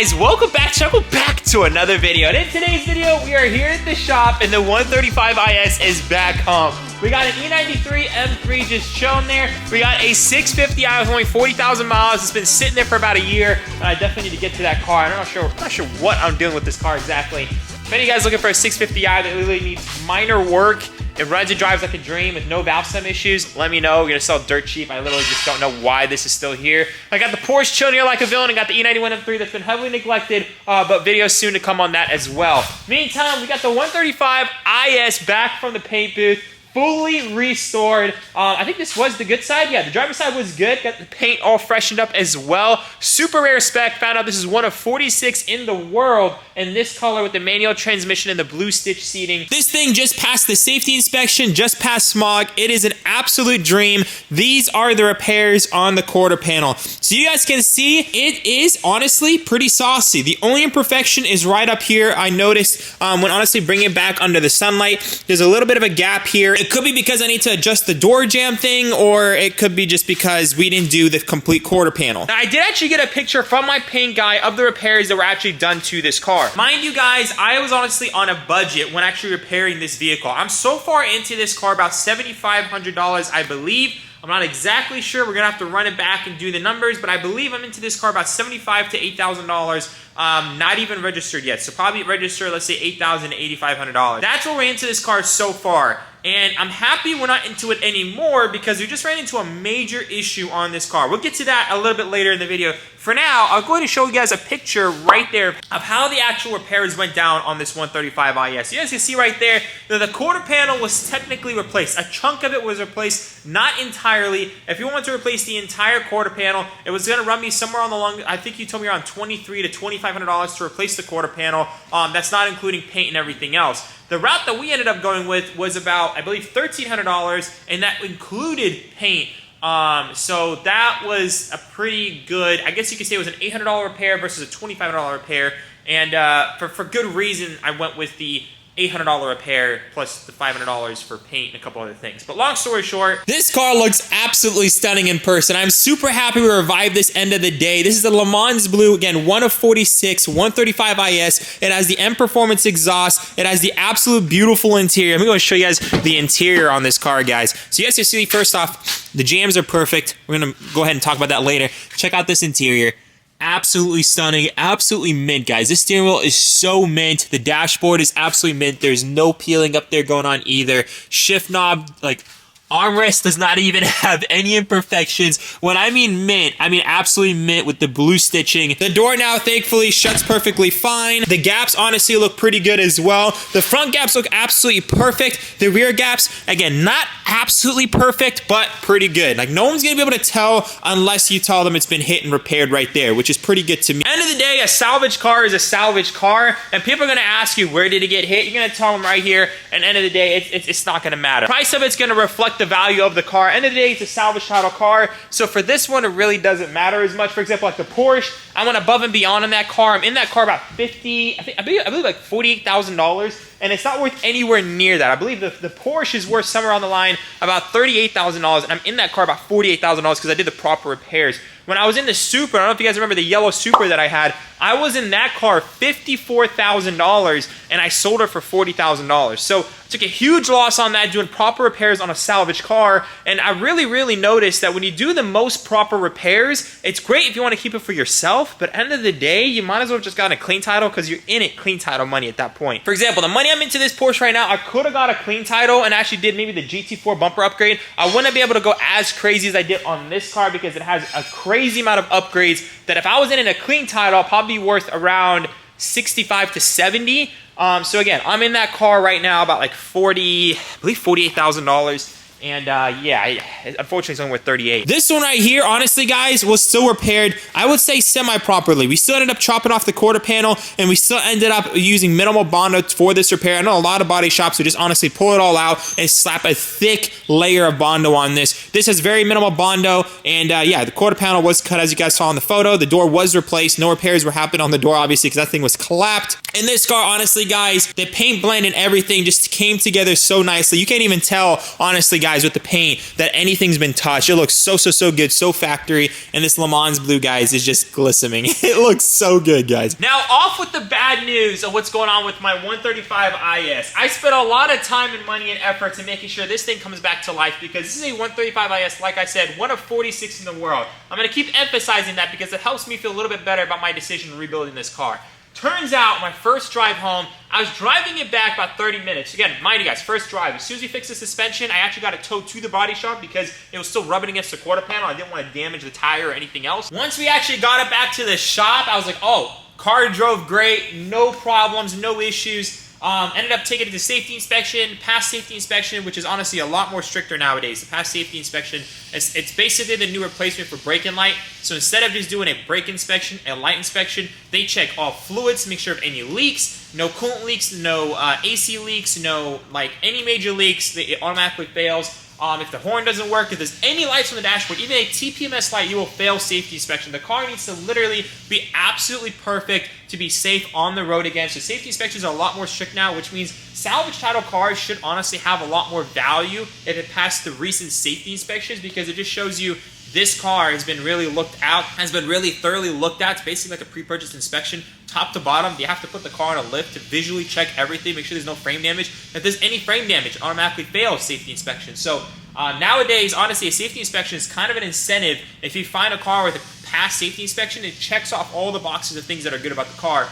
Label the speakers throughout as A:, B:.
A: guys, welcome back to another video. And in today's video, we are here at the shop and the 135 IS is back home. We got an E93 M3 just shown there. We got a 650i with only 40,000 miles. It's been sitting there for about a year. And I definitely need to get to that car. I'm not sure what I'm doing with this car exactly. If any of you guys looking for a 650i that really needs minor work, it runs and drives like a dream with no valve stem issues, let me know. We're gonna sell dirt cheap. I literally just don't know why this is still here. I got the Porsche chilling here like a villain and got the E91 M3 that's been heavily neglected, but videos soon to come on that as well. Meantime, we got the 135 IS back from the paint booth, fully restored. I think this was the good side. Yeah, the driver's side was good. Got the paint all freshened up as well. Super rare spec. Found out this is one of 46 in the world in this color with the manual transmission and the blue stitch seating. This thing just passed the safety inspection, just passed smog. It is an absolute dream. These are the repairs on the quarter panel. So you guys can see it is honestly pretty saucy. The only imperfection is right up here. I noticed when honestly bringing it back under the sunlight, there's a little bit of a gap here. It could be because I need to adjust the door jamb thing, or it could be just because we didn't do the complete quarter panel. Now, I did actually get a picture from my paint guy of the repairs that were actually done to this car. Mind you guys, I was honestly on a budget when actually repairing this vehicle. I'm so far into this car, about $7,500, I believe. I'm not exactly sure. We're gonna have to run it back and do the numbers, but I believe I'm into this car about $7,500 to $8,000. Not even registered yet. So probably registered, let's say $8,000 to $8,500. That's what we're into this car so far. And I'm happy we're not into it anymore because we just ran into a major issue on this car. We'll get to that a little bit later in the video. For now, I'll go ahead and show you guys a picture right there of how the actual repairs went down on this 135 IS. You guys can see right there that the quarter panel was technically replaced. A chunk of it was replaced, not entirely. If you want to replace the entire quarter panel, it was going to run me somewhere on the long, I think you told me around $2,300 to $2,500 to replace the quarter panel. That's not including paint and everything else. The route that we ended up going with was about, I believe, $1,300, and that included paint. So that was a pretty good, I guess you could say it was an $800 repair versus a $2,500 repair. And for good reason, I went with the $800 repair plus the $500 for paint and a couple other things. But long story short, this car looks absolutely stunning in person. I'm super happy we revived this end of the day. This is the Le Mans Blue, again, one of 46, 135 IS. It has the M Performance exhaust. It has the absolute beautiful interior. I'm going to show you guys the interior on this car, guys. So you guys can see, first off, the jams are perfect. We're going to go ahead and talk about that later. Check out this interior. Absolutely stunning, absolutely mint, guys. This steering wheel is so mint. The dashboard is absolutely mint. There's no peeling up there going on either. Shift knob, like, armrest does not even have any imperfections. When I mean mint, I mean absolutely mint with the blue stitching. The door now, thankfully, shuts perfectly fine. The gaps honestly look pretty good as well. The front gaps look absolutely perfect. The rear gaps, again, not absolutely perfect, but pretty good. Like, no one's gonna be able to tell unless you tell them it's been hit and repaired right there, which is pretty good to me. End of the day, a salvage car is a salvage car, and people are gonna ask you, where did it get hit? You're gonna tell them right here, and end of the day, it's not gonna matter. Price of it's gonna reflect the value of the car. End of the day, it's a salvage title car, so for this one, it really doesn't matter as much. For example, like the Porsche, I went above and beyond in that car. I'm in that car about I believe like $48,000, and it's not worth anywhere near that. I believe the Porsche is worth somewhere on the line about $38,000, and I'm in that car about $48,000 because I did the proper repairs. When I was in the Supra, I don't know if you guys remember the yellow Supra that I had, I was in that car $54,000, and I sold it for $40,000. So I took a huge loss on that doing proper repairs on a salvage car, and I really noticed that when you do the most proper repairs, it's great if you want to keep it for yourself, but at the end of the day, you might as well have just gotten a clean title because you're in it clean title money at that point. For example, the money I'm into this Porsche right now, I could have got a clean title and actually did maybe the GT4 bumper upgrade. I wouldn't be able to go as crazy as I did on this car because it has a crazy amount of upgrades that if I was in a clean title, I'll probably be worth around 65 to 70. So again, I'm in that car right now about like I believe $48,000. And yeah, unfortunately it's only worth 38. This one right here, honestly guys, was still repaired, I would say semi-properly. We still ended up chopping off the quarter panel, and we still ended up using minimal Bondo for this repair. I know a lot of body shops would just honestly pull it all out and slap a thick layer of Bondo on this. This has very minimal Bondo, and yeah, the quarter panel was cut as you guys saw in the photo. The door was replaced. No repairs were happening on the door, obviously, because that thing was clapped. In this car, honestly guys, the paint blend and everything just came together so nicely. You can't even tell, honestly guys, guys, with the paint that anything's been touched. It looks so good, so factory. And this Le Mans blue, guys, is just glistening. It looks so good, guys. Now, off with the bad news of what's going on with my 135 IS. I spent a lot of time and money and effort to making sure this thing comes back to life, because this is a 135 IS, like I said, one of 46 in the world. I'm going to keep emphasizing that because it helps me feel a little bit better about my decision in rebuilding this car. Turns out, my first drive home, I was driving it back about 30 minutes. Again, mind you guys, first drive. As soon as we fixed the suspension, I actually got it towed to the body shop because it was still rubbing against the quarter panel. I didn't want to damage the tire or anything else. Once we actually got it back to the shop, I was like, oh, car drove great, no problems, no issues. Ended up taking it to safety inspection, passed safety inspection, which is honestly a lot more stricter nowadays. The past safety inspection, it's basically the new replacement for brake and light. So instead of just doing a brake inspection, a light inspection, they check all fluids to make sure of any leaks, no coolant leaks, no AC leaks, no like any major leaks. It automatically fails. If the horn doesn't work, if there's any lights on the dashboard, even a TPMS light, you will fail safety inspection. The car needs to literally be absolutely perfect to be safe on the road again. So safety inspections are a lot more strict now, which means salvage title cars should honestly have a lot more value if it passed the recent safety inspections, because it just shows you this car has been really looked out, has been really thoroughly looked at. It's basically like a pre-purchase inspection, top to bottom. You have to put the car on a lift to visually check everything, make sure there's no frame damage. If there's any frame damage, it automatically fails safety inspection. So nowadays, honestly, a safety inspection is kind of an incentive. If you find a car with a past safety inspection, it checks off all the boxes of things that are good about the car,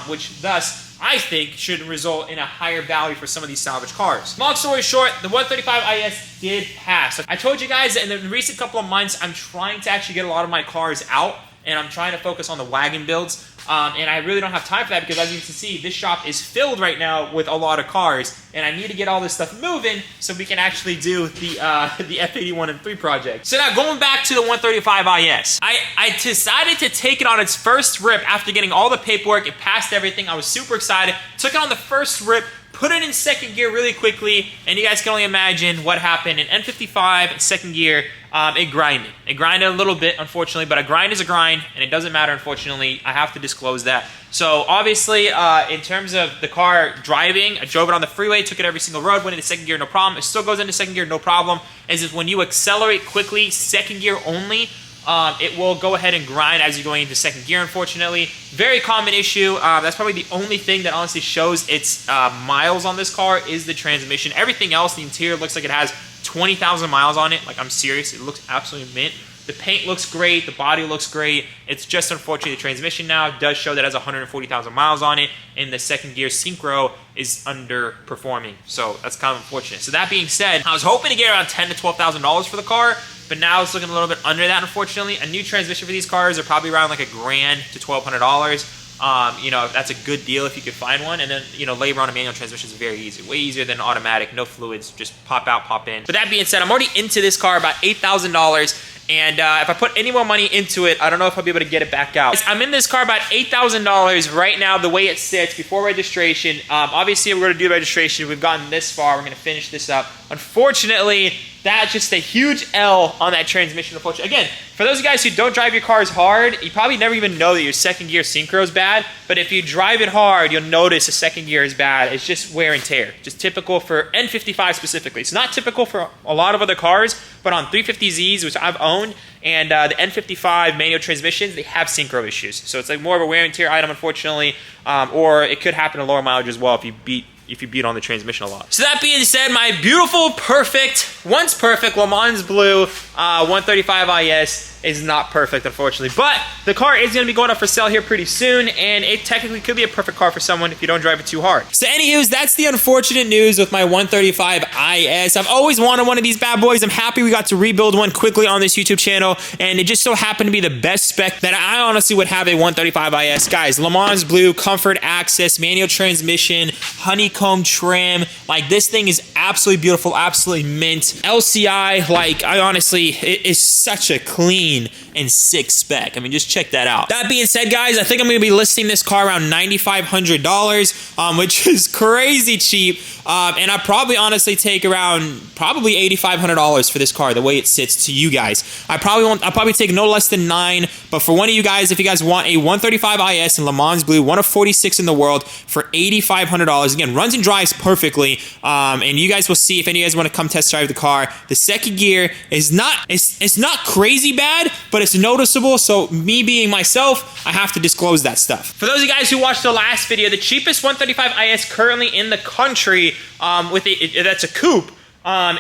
A: which thus, I think, should result in a higher value for some of these salvage cars. Long story short, the 135 IS did pass. I told you guys that in the recent couple of months, I'm trying to actually get a lot of my cars out, and I'm trying to focus on the wagon builds. And I really don't have time for that because, as you can see, this shop is filled right now with a lot of cars, and I need to get all this stuff moving so we can actually do the F81 and 3 project. So now, going back to the 135 IS, I decided to take it on its first rip after getting all the paperwork. It passed everything. I was super excited. Took it on the first rip, put it in second gear really quickly, and you guys can only imagine what happened in N55 second gear. It grinded. It grinded a little bit, unfortunately, but a grind is a grind, and it doesn't matter, unfortunately. I have to disclose that. So, obviously, in terms of the car driving, I drove it on the freeway, took it every single road, went into second gear, no problem. It still goes into second gear, no problem. Is if when you accelerate quickly, second gear only, it will go ahead and grind as you're going into second gear, unfortunately. Very common issue. That's probably the only thing that honestly shows its miles on this car is the transmission. Everything else, the interior looks like it has 20,000 miles on it. Like, I'm serious. It looks absolutely mint. The paint looks great. The body looks great. It's just unfortunately the transmission now does show that it has 140,000 miles on it, and the second gear synchro is underperforming. So that's kind of unfortunate. So that being said, I was hoping to get around $10,000 to $12,000 for the car, but now it's looking a little bit under that, unfortunately. A new transmission for these cars are probably around like $1,000 to $1,200. You know, that's a good deal if you could find one. And then, you know, labor on a manual transmission is very easy. Way easier than automatic. No fluids. Just pop out, pop in. But that being said, I'm already into this car, about $8,000. And if I put any more money into it, I don't know if I'll be able to get it back out. I'm in this car about $8,000 right now, the way it sits, before registration. Obviously, we're going to do registration. We've gotten this far. We're going to finish this up. Unfortunately, that's just a huge L on that transmission. Unfortunately, again, for those of you guys who don't drive your cars hard, you probably never even know that your second gear synchro is bad. But if you drive it hard, you'll notice the second gear is bad. It's just wear and tear. Just typical for N55 specifically. It's not typical for a lot of other cars, but on 350Zs, which I've owned, and the N55 manual transmissions, they have synchro issues. So it's like more of a wear and tear item, unfortunately, or it could happen at lower mileage as well if you beat on the transmission a lot. So that being said, my beautiful, perfect, once perfect Le Mans Blue 135 IS is not perfect, unfortunately. But the car is going to be going up for sale here pretty soon, and it technically could be a perfect car for someone if you don't drive it too hard. So anywho's, that's the unfortunate news with my 135 IS. I've always wanted one of these bad boys. I'm happy we got to rebuild one quickly on this YouTube channel, and it just so happened to be the best spec that I honestly would have a 135 IS. Guys, Le Mans Blue, comfort access, manual transmission, honeycomb trim. Like, this thing is absolutely beautiful, absolutely mint. LCI, like, I honestly, it is such a clean clean and sick spec. I mean, just check that out. That being said, guys, I think I'm going to be listing this car around $9,500, which is crazy cheap. And I probably honestly take around probably $8,500 for this car, the way it sits to you guys. I'll probably take no less than 9, but for one of you guys, if you guys want a 135 IS in Le Mans Blue, one of 46 in the world for $8,500, again, runs and drives perfectly. And you guys will see if any of you guys want to come test drive the car. The second gear is it's not crazy bad, but it's noticeable. So me being myself, I have to disclose that stuff. For those of you guys who watched the last video, the cheapest 135 IS currently in the country, that's a coupe,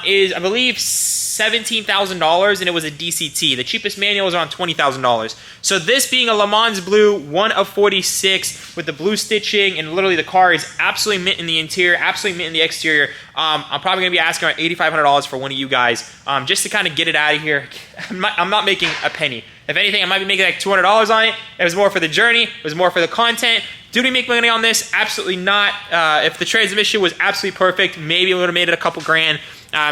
A: is I believe $17,000, and it was a DCT. The cheapest manual was around $20,000. So this being a Le Mans Blue, one of 46 with the blue stitching, and literally the car is absolutely mint in the interior, absolutely mint in the exterior. I'm probably gonna be asking around $8,500 for one of you guys, just to kind of get it out of here. I'm not making a penny. If anything, I might be making like $200 on it. It was more for the journey. It was more for the content. Do we make money on this? Absolutely not. If the transmission was absolutely perfect, maybe we would have made it a couple grand.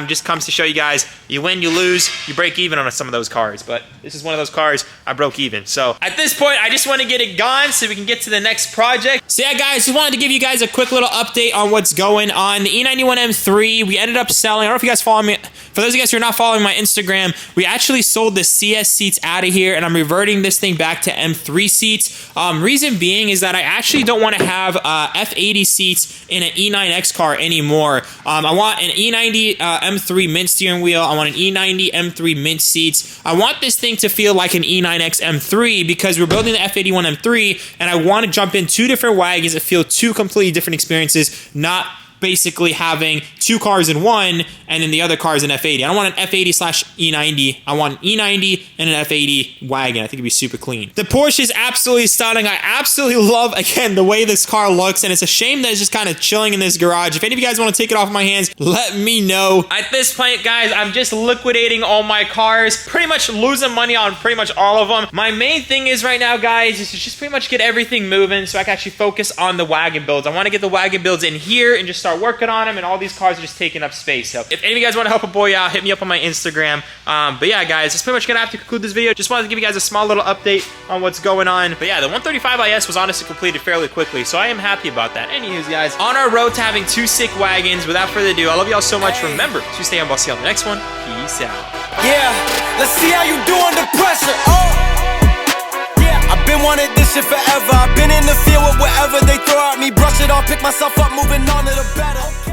A: Just comes to show you guys, you win, you lose, you break even on some of those cars. But this is one of those cars I broke even. So at this point, I just want to get it gone so we can get to the next project. So yeah, guys, just wanted to give you guys a quick little update on what's going on. The E91 M3, we ended up selling. I don't know if you guys follow me. For those of you guys who are not following my Instagram, we actually sold the CS seats out of here, and I'm reverting this thing back to M3 seats. Reason being is that I actually don't want to have F80 seats in an E9X car anymore. I want an E90 M3 mint steering wheel. I want an E90 M3 mint seats. I want this thing to feel like an E9X M3 because we're building the F81 M3, and I want to jump in 2 different wagons that feel 2 completely different experiences, not basically having 2 cars in one and then the other car is an F80. I don't want an F80 slash E90. I want an E90 and an F80 wagon. I think it'd be super clean. The Porsche is absolutely stunning. I absolutely love, again, the way this car looks, and it's a shame that it's just kind of chilling in this garage. If any of you guys want to take it off my hands, let me know. At this point, guys, I'm just liquidating all my cars, pretty much losing money on pretty much all of them. My main thing is right now, guys, is to just pretty much get everything moving so I can actually focus on the wagon builds. I want to get the wagon builds in here and just start working on them, and all these cars are just taking up space. So if any of you guys want to help a boy out, hit me up on my Instagram. But yeah, guys, that's pretty much gonna have to conclude this video. Just wanted to give you guys a small little update on what's going on. But yeah, the 135 IS was honestly completed fairly quickly, so I am happy about that. Anyways, guys, on our road to having 2 sick wagons, without further ado, I love y'all so much. Remember to stay humble. See you on the next one. Peace out.
B: Yeah, let's see how you do under pressure. I've been wanting this shit forever. I've been in the field with whatever they throw at me. Brush it off, pick myself up, moving on to the better.